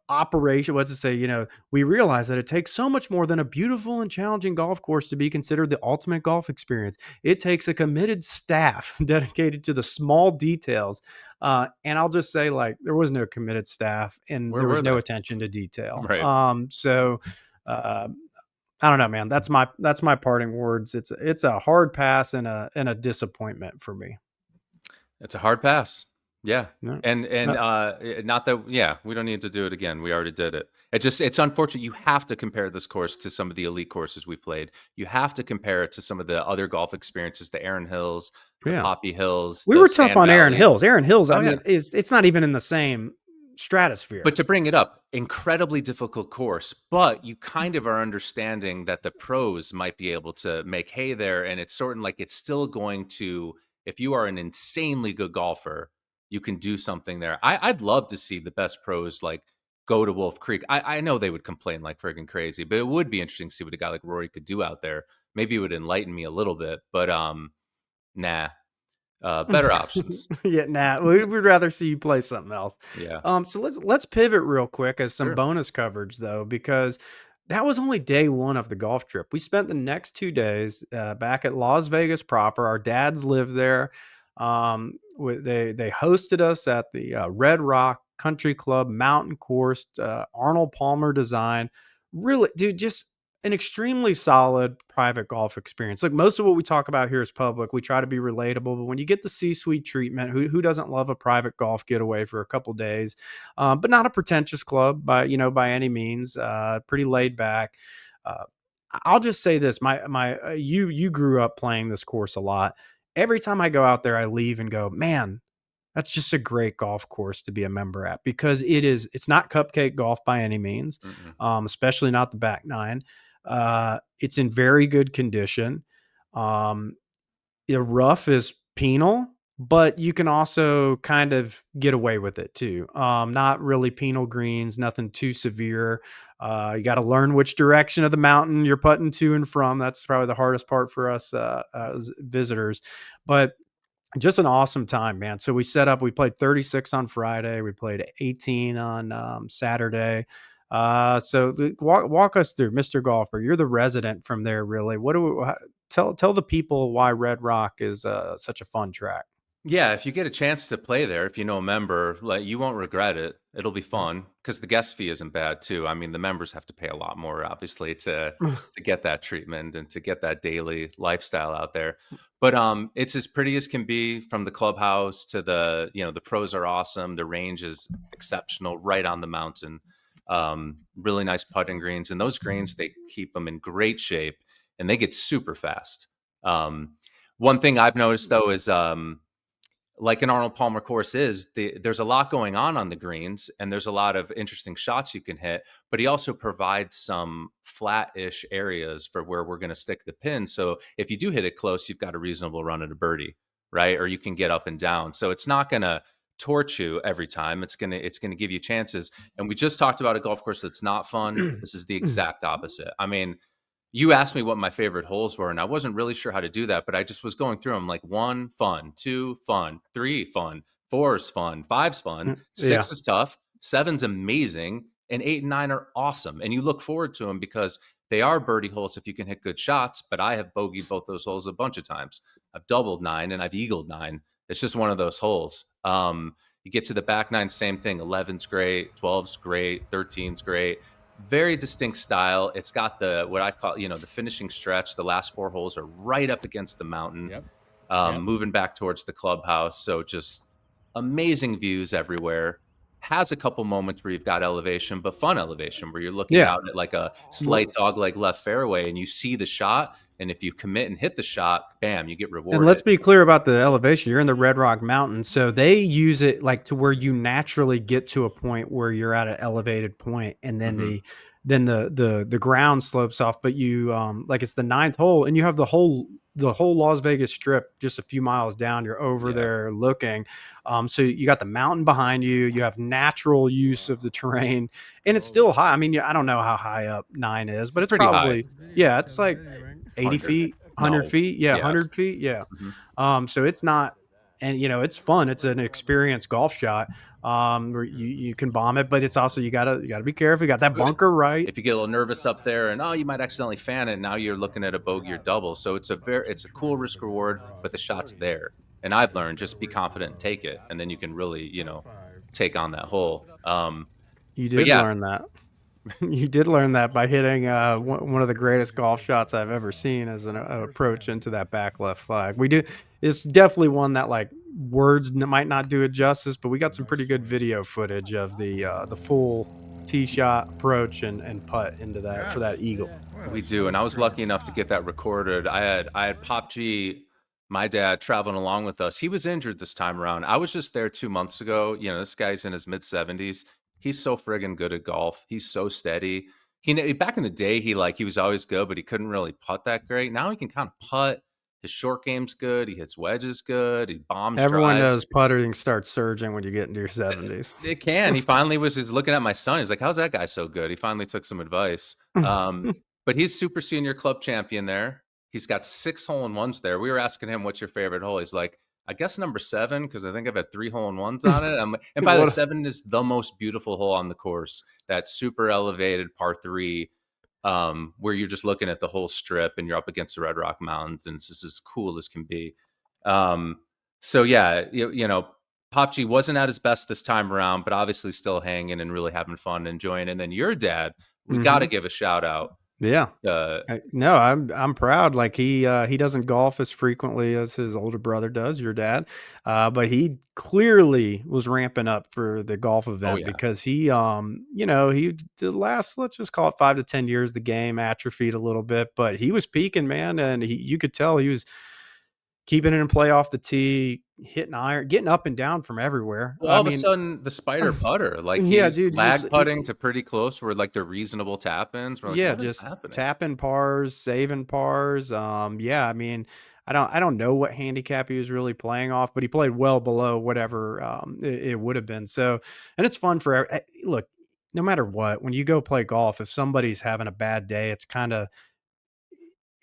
operation. What's it say? We realize that it takes so much more than a beautiful and challenging golf course to be considered the ultimate golf experience. It takes a committed staff dedicated to the small details. And I'll just say, like, there was no committed staff and Where there was were no they? attention to detail. Right. So uh, I don't know, man. That's my parting words. It's a hard pass and a disappointment for me. It's a hard pass. Yeah. No. And Uh, not that, yeah, we don't need to do it again. We already did it. It's unfortunate. You have to compare this course to some of the elite courses we played. You have to compare it to some of the other golf experiences, the Aaron Hills, the yeah. Poppy Hills, We the were tough Sand on Aaron Valley. Hills. Aaron Hills, I Oh yeah. mean, it's not even in the same But stratosphere. to bring it up, incredibly difficult course, but you kind of are understanding that the pros might be able to make hay there. And it's sort of like it's still going to, if you are an insanely good golfer, you can do something there. I'd love to see the best pros like go to Wolf Creek. I know they would complain like friggin' crazy, but it would be interesting to see what a guy like Rory could do out there. Maybe it would enlighten me a little bit, but nah. Better options. Yeah, nah, we'd rather see you play something else. Yeah. So let's pivot real quick as some Sure. bonus coverage though, because that was only day one of the golf trip. We spent the next 2 days back at Las Vegas proper. Our dads live there. They hosted us at the Red Rock Country Club Mountain Course, Arnold Palmer design. Really, dude, just an extremely solid private golf experience. Like, most of what we talk about here is public. We try to be relatable, but when you get the C-suite treatment, who doesn't love a private golf getaway for a couple days? But not a pretentious club by any means. Pretty laid back. Uh, I'll just say this: you grew up playing this course a lot. Every time I go out there, I leave and go, man, that's just a great golf course to be a member at, because it's not cupcake golf by any means, Mm-mm. especially not the back nine. It's in very good condition. Um, the rough is penal, but you can also kind of get away with it too. Not really penal greens, nothing too severe. You got to learn which direction of the mountain you're putting to and from. That's probably the hardest part for us as visitors. But just an awesome time, man. So we played 36 on Friday. We played 18 on Saturday. Walk us through, Mr. Golfer. You're the resident from there, really. Tell the people why Red Rock is such a fun track. Yeah, if you get a chance to play there, if you know a member, like you won't regret it. It'll be fun because the guest fee isn't bad too. I mean, the members have to pay a lot more, obviously, to get that treatment and to get that daily lifestyle out there. But it's as pretty as can be from the clubhouse to the pros are awesome. The range is exceptional, right on the mountain. Really nice putting greens, and those greens they keep them in great shape, and they get super fast. One thing I've noticed though is like an Arnold Palmer course there's a lot going on the greens and there's a lot of interesting shots you can hit, but he also provides some flat-ish areas for where we're going to stick the pin. So if you do hit it close, you've got a reasonable run at a birdie, right? Or you can get up and down. So it's not going to torch you every time. It's going to give you chances. And we just talked about a golf course that's not fun. This is the exact opposite. I mean, you asked me what my favorite holes were, and I wasn't really sure how to do that, but I just was going through them like one, fun, two, fun, three, fun, four's fun, five's fun, Yeah. six is tough, seven's amazing, and eight and nine are awesome. And you look forward to them because they are birdie holes if you can hit good shots, but I have bogeyed both those holes a bunch of times. I've doubled nine and I've eagled nine. It's just one of those holes. You get to the back nine, same thing. 11's great, 12's great, 13's great, very distinct style. It's got what I call, the finishing stretch. The last four holes are right up against the mountain, Yep. Yep. moving back towards the clubhouse. So just amazing views everywhere. Has a couple moments where you've got elevation, but fun elevation where you're looking Yeah. out at like a slight dogleg left fairway and you see the shot. And if you commit and hit the shot, bam, you get And let's rewarded. be clear about the elevation. You're in the Red Rock Mountains, so they use it like to where you naturally get to a point where you're at an elevated point, and then Mhm. the ground slopes off. But you like, it's the ninth hole, and you have the whole Las Vegas Strip just a few miles down. You're over Yeah, there looking. So you got the mountain behind you. You have natural use of the terrain, and it's still high. I mean, I don't know how high up nine is, but it's pretty high. probably, yeah, it's like 80 100. feet, 100 No. feet. Yeah, Yes. 100 feet. Yeah. Mhm. So it's not and it's fun. It's an experienced golf shot. Where you can bomb it, but it's also you gotta be careful. You got that bunker right. If you get a little nervous up there and you might accidentally fan it, now you're looking at a bogey or double. So it's a cool risk reward, but the shot's there. And I've learned just be confident and take it, and then you can really, take on that hole. You But did yeah, learn that. You did learn that by hitting one of the greatest golf shots I've ever seen as an approach into that back left flag. We do. It's definitely one that like words might not do it justice, but we got some pretty good video footage of the full tee shot approach and putt into that for that eagle. we do, and I was lucky enough to get that recorded. I had Pop G, my dad, traveling along with us. He was injured this time around. I was just there 2 months ago. This guy's in his mid-70s. He's so friggin' good at golf. He's so steady. Back in the day, he was always good, but he couldn't really putt that great. Now he can kind of putt. His short game's good. He hits wedges good. He bombs Everyone drives. knows puttering starts surging when you get into your 70s. It can. He finally was just looking at my son. He's like, "How's that guy so good?" He finally took some advice. But he's super senior club champion there. He's got 6 hole-in-ones there. We were asking him, "What's your favorite hole?" He's like, "I guess number 7 because I think I've had 3 hole-in-ones on it." And by the way, What 7 is the most beautiful hole on the course. That super elevated par 3, where you're just looking at the whole strip and you're up against the Red Rock Mountains, and it's just as cool as can be. So yeah, Pop G wasn't at his best this time around, but obviously still hanging and really having fun and enjoying. And then your dad, we got to Mhm. give a shout out. Yeah. Uh, No, I'm proud. Like he doesn't golf as frequently as his older brother does, your dad, but he clearly was ramping up for the golf oh event yeah, because he the last, let's just call it 5 to 10 years, the game atrophied a little bit, but he was peaking, man, and you could tell he was keeping it in play off the tee, hitting iron, getting up and down from everywhere. well, I all of a mean, sudden the spider putter, like yeah, he's dude, just lag putting to pretty close where like the reasonable tap ins. We're like, yeah, what is just happening? tapping pars, saving pars. Yeah, I mean, I don't know what handicap he was really playing off, but he played well below whatever it would have been. So, and it's fun for look, no matter what, when you go play golf, if somebody's having a bad day, it's kind of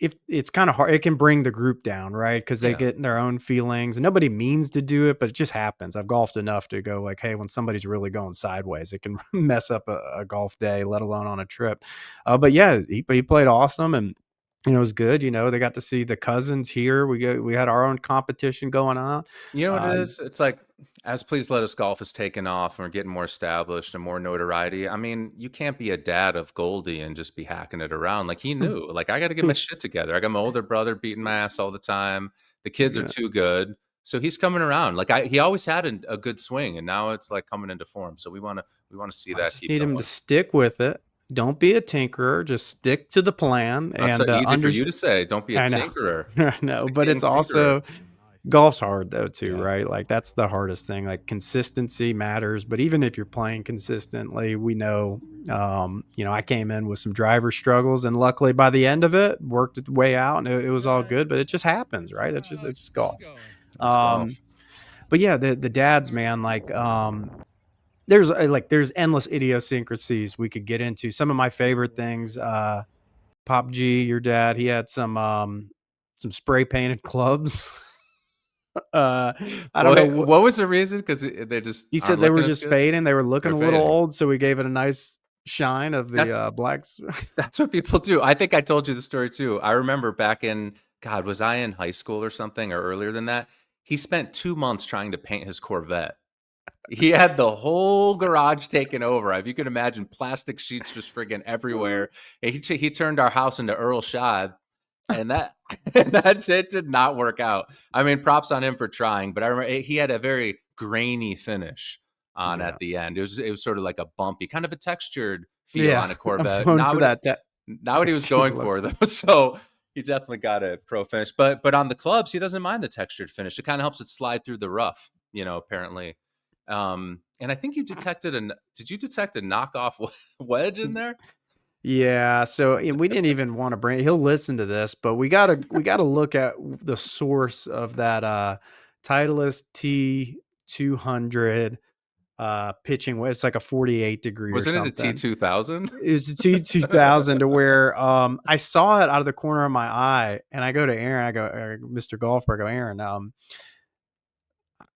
if it's kind of hard, it can bring the group down, right? Because they Yeah. get in their own feelings, and nobody means to do it, but it just happens. I've golfed enough to go like, hey, when somebody's really going sideways, it can mess up a golf day, let alone on a trip. But yeah, he played awesome, and it was good. They got to see the cousins here. We had our own competition going on. You know what it Uh, is? It's like, as Please Let Us Golf has taken off and we're getting more established and more notoriety. I mean, you can't be a dad of Goldie and just be hacking it around. Like he knew, like I got to get my shit together. I got my older brother beating my ass all the time. The kids are yeah, too good, so he's coming around. Like he always had a good swing, and now it's like coming into form. So we want to see I that just keep need him to going. stick with it. Don't be a tinkerer. Just stick to the plan That's so and easy for you understand. to say. Don't be a I know. tinkerer. I know, The but king it's tinkerer. also golf's hard though too, Yeah. right? Like that's the hardest thing. Like consistency matters, but even if you're playing consistently, we know I came in with some driver struggles and luckily by the end of it worked its way out and it was all good, but it just happens, right? It's just golf. It's golf. Um but yeah, the dads, man, like there's endless idiosyncrasies we could get into. Some of my favorite things, Pop G, your dad, he had some spray painted clubs. Uh, I don't know What what what was the reason? Because they just he aren't said. They were looking as just good. fading. They were looking They're a little fading. old, so we gave it a nice shine of the That blacks. That's what people do. I think I told you the story too. I remember back in God, was I in high school or something or earlier than that? He spent 2 months trying to paint his Corvette. He had the whole garage taken over. If you can imagine, plastic sheets just friggin' everywhere. And he turned our house into Earl Shad, and that and that it did not work out. I mean, props on him for trying, but I remember he had a very grainy finish on Yeah, at the end. It was sort of like a bumpy, kind of a textured feel yeah. on a I'm Corvette. going for that Not what he was texture going look. for though. So he definitely got a pro finish. But on the clubs, he doesn't mind the textured finish. It kind of helps it slide through the rough, apparently. And I think did you detect a knockoff wedge in there? Yeah, so and we didn't even want to bring. He'll listen to this, but we gotta look at the source of that Titleist T200 pitching. It's like a 48 degree or Wasn't it a something. T2000? It was a T2000 to where I saw it out of the corner of my eye, and I go to Aaron. I go, Mr. Golfer. I go, Aaron.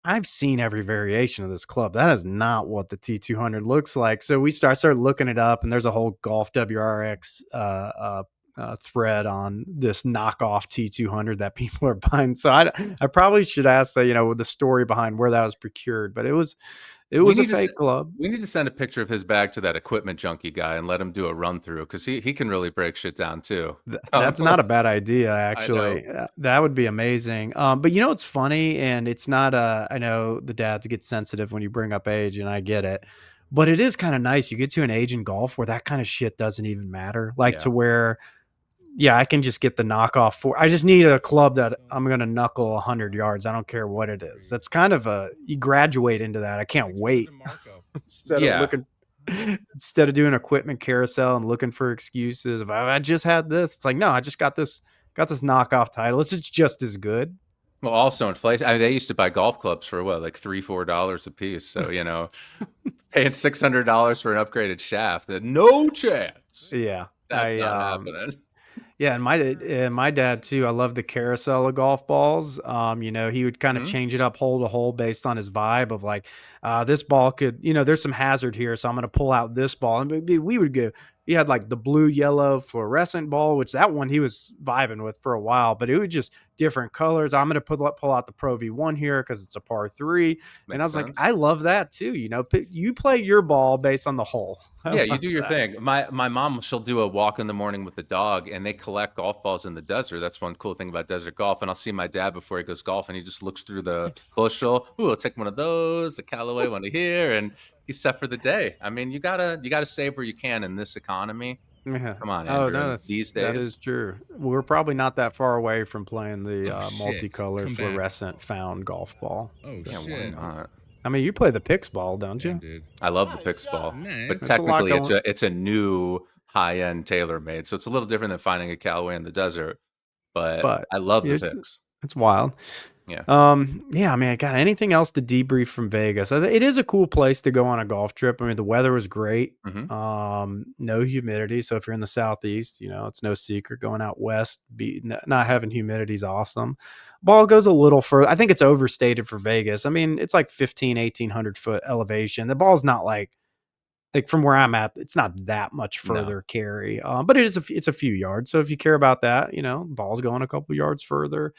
I've seen every variation of this club. That is not what the T200 looks like. So we started looking it up, and there's a whole Golf WRX thread on this knockoff T200 that people are buying. So I probably should ask that, the story behind where that was procured, but it We was a need to fake club. we need to send a picture of his bag to that equipment junkie guy and let him do a run through because he can really break shit down too. That's not a bad idea, I know. actually. That would be amazing. But it's funny, and it's not I know the dads get sensitive when you bring up age, and I get it. But it is kind of nice. You get to an age in golf where that kind of shit doesn't even matter. Like Yeah. to where, yeah, I can just get the knockoff for. I just need a club that I'm going to knuckle 100 yards. I don't care what it is. That's kind of you graduate into that. I can't wait instead of Yeah. looking instead of doing equipment carousel and looking for excuses of I just had this. It's like, no, I just got this knockoff title. It's just as good. Well, also inflation. I mean, they used to buy golf clubs for what, like $3, $4 a piece. So paying $600 for an upgraded shaft, no chance. Yeah. That's not happening. Yeah, and my dad too. I love the carousel of golf balls. He would kind of Mhm. change it up hole to hole based on his vibe of like, this ball could, there's some hazard here, so I'm going to pull out this ball. And we would go. He had like the blue, yellow, fluorescent ball, which that one he was vibing with for a while, but it was just different colors. I'm going to pull out the Pro V1 here because it's a par three, and I Makes was like, sense. I love that too. You play your ball based on the hole. I Yeah, you love do your that. thing. My mom, she'll do a walk in the morning with the dog, and they collect golf balls in the desert. That's one cool thing about desert golf. And I'll see my dad before he goes golf, and he just looks through the bushel. Ooh, I'll take one of those, a Callaway one here, and he's set for the day. I mean, you gotta save where you can in this economy. Yeah. Come on, Oh, Andrew. no, And these that is days, true. We're probably not that far away from playing the, Oh shit. multicolor Come back. fluorescent found golf ball. Oh yeah, why shit. not? I mean, you play the Pix ball, don't Damn, you? dude. I love the Pix ball, but Nice. That's a lot technically, going. it's a new high end tailor made, so it's a little different than finding a Callaway in the desert. But But I love the it's Pix. it's wild. Yeah. Yeah, I mean, I got anything else to debrief from Vegas? It is a cool place to go on a golf trip. I mean, the weather was great. Hmm. No humidity. So if you're in the southeast, it's no secret going out west. Not having humidity is awesome. Ball goes a little further. I think it's overstated for Vegas. I mean, it's like 1,800 elevation. The ball's not like from where I'm at, it's not that much No. further carry, but it's a few yards. So if you care about that, ball's going a couple yards further.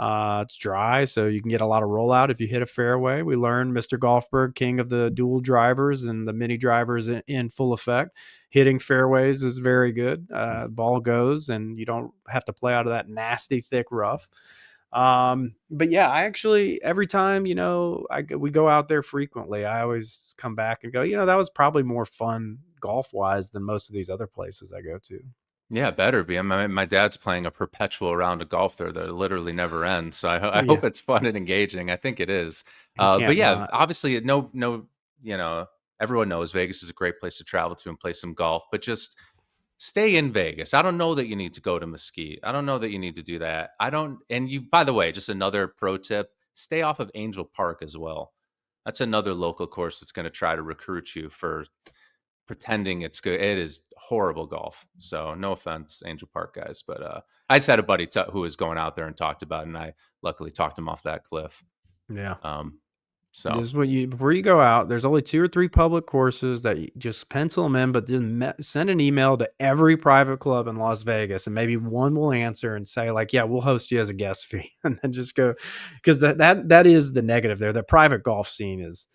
It's dry, so you can get a lot of rollout if you hit a fairway. We learned Mr. Golfberg, king of the dual drivers and the mini drivers in full effect. Hitting fairways is very good. Ball goes, and you don't have to play out of that nasty thick rough. But yeah, I actually every time we go out there frequently, I always come back and go, that was probably more fun golf wise than most of these other places I go to. Yeah, better be. My dad's playing a perpetual round of golf there that literally never ends. So I Yeah, hope it's fun and engaging. I think it is. you But can't yeah, not. obviously, no, you know, everyone knows Vegas is a great place to travel to and play some golf. But just stay in Vegas. I don't know that you need to go to Mesquite. I don't know that you need to do that. I don't. And you, by the way, just another pro tip: stay off of Angel Park as well. That's another local course that's going to try to recruit you for pretending it's good. It is horrible golf. So no offense, Angel Park guys, but I just had a buddy who was going out there and talked about it, and I luckily talked him off that cliff. Yeah. Um, This so is what before you go out, there's only 2 or 3 public courses that you just pencil them in, but then send an email to every private club in Las Vegas, and maybe one will answer and say like, "Yeah, we'll host you as a guest fee," and then just go because that is the negative there. The private golf scene is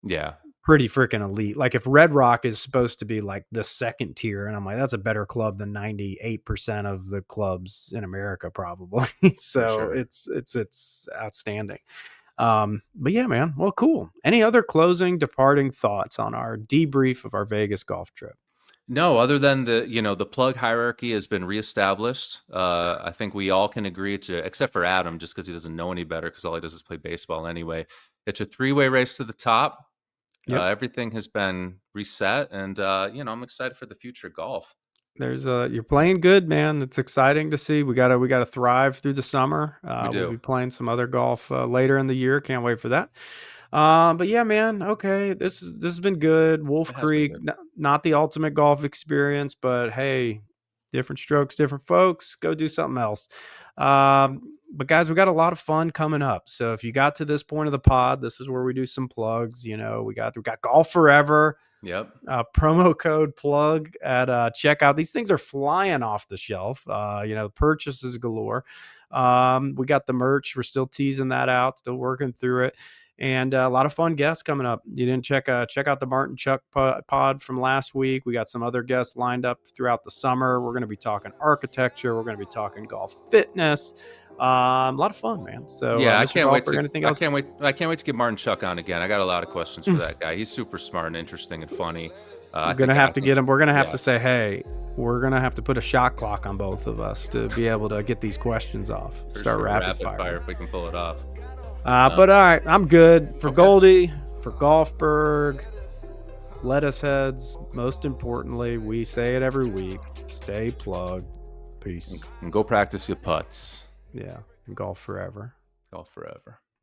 yeah, pretty freaking elite. Like if Red Rock is supposed to be like the second tier, and I'm like, that's a better club than 98% of the clubs in America, probably. for So sure. it's outstanding. But yeah, man. Well, cool. Any other closing departing thoughts on our debrief of our Vegas golf trip? No, other than the plug hierarchy has been reestablished. I think we all can agree to, except for Adam, just because he doesn't know any better, because all he does is play baseball anyway. It's a three-way race to the top. Yep. Everything has been reset, and I'm excited for the future of golf. There's you're playing good, man. It's exciting to see. We gotta thrive through the summer. We We'll do. be playing some other golf later in the year. Can't wait for that. But yeah, man. Okay, this has been good. Wolf It has been Creek, good. not the ultimate golf experience, but hey, different strokes, different folks. Go do something else. But guys, we got a lot of fun coming up. So if you got to this point of the pod, this is where we do some plugs. We got Golf Forever. Yep. Promo code plug at checkout. These things are flying off the shelf. Purchases galore. We got the merch. We're still teasing that out, still working through it, and a lot of fun guests coming up. You didn't check out the Martin Chuck pod from last week. We got some other guests lined up throughout the summer. We're going to be talking architecture. We're going to be talking golf fitness. A lot of fun, man. So Yeah, I Mr. can't wait Goldberg, to. anything I else? can't wait. I can't wait to get Martin Chuck on again. I got a lot of questions for that guy. He's super smart and interesting and funny. We're gonna have to get him. We're gonna have yeah. to say, hey, we're gonna have to put a shot clock on both of us to be able to get these questions off. For Start sure, rapid fire if we can pull it off. But all right, I'm good for Okay. Goldie, for Golfberg, lettuce heads. Most importantly, we say it every week: stay plugged. Peace. And go practice your putts. Yeah, golf forever. Golf forever.